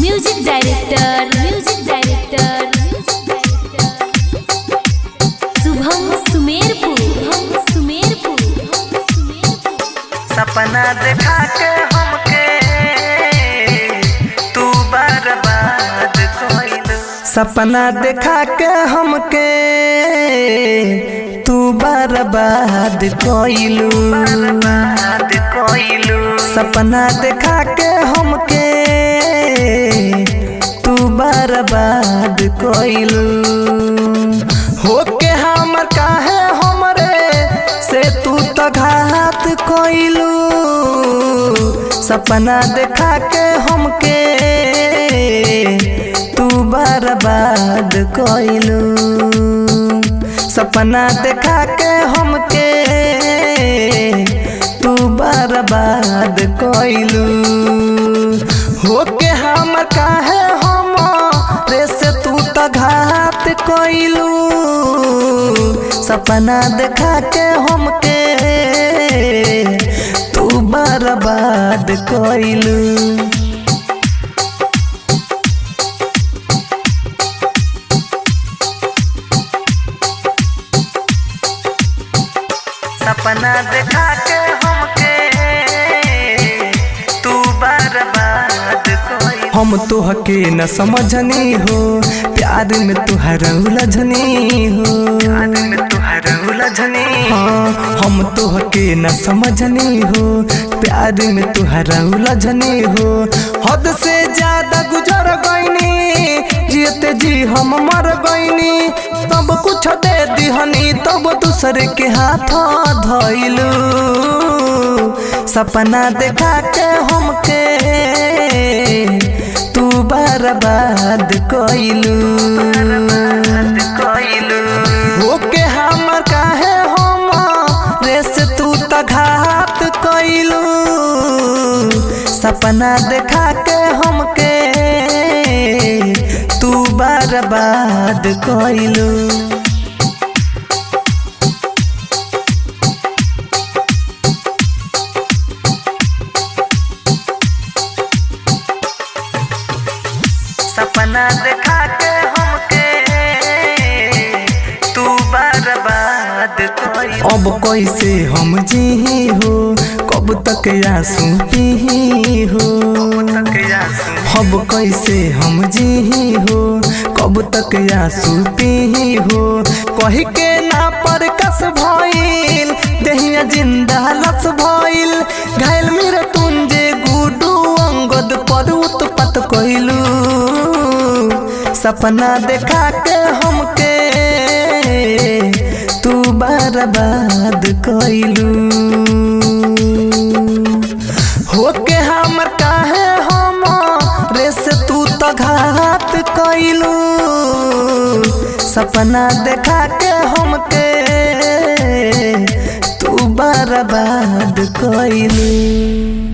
Music director Shubham Sumerpur. सपना देखा के हमके तू बर्बाद कोइलू। सपना देखा के हमके तू बर्बाद कोइलू। सपना देखा के हमके तू बर्बाद कोइलू। होके हमर काहे हमरे से तू तो घात कोइलू। सपना देखा के हमके तू बर्बाद कोइलू। सपना देखा के हमके तू बर्बाद कोइलू। होके हमर काहे हमरे से तू तो घात कोइलू। सपना देखा के हमके तू बर्बाद कोइलू। सपना देखा के हमके तू बर्बाद कोइलू। हम तोहके न समझनी हो, प्यार में तुहरा उलझनी हो। हाँ, हम तोहके न समझनी हो, प्यार में तुहरा उलझनी हो। हद से ज्यादा गुजर गईनी, जीते जी हम मर गईनी। तब कुछ दे दिहनी तब दूसरे के हाथ धइलू। सपना देखा के हमके तू बर्बाद कोइलू। होके हमर काहे हमरे से तू तो घात कोइलू। सपना देखा के हमके तू बर्बाद कोइलू। सपना देखा के हमके तू बर्बाद कोइलू। अब कैसे हम जी हो, कब तक आंसू पी हो। अब कैसे हम जी हो, कब तक आंसू पी हो। कही के ना पर कस भइल, देहिया जिंदा लस भइल। घायल मेरा तुंजे गुडू अंगद पर उत्पत कोइलू। सपना देखा के हमके तू बर्बाद कोइलू। होके हमर काहे हमरे से तू तो घात कोइलू। सपना देखा के हमके तू बर्बाद कोइलू।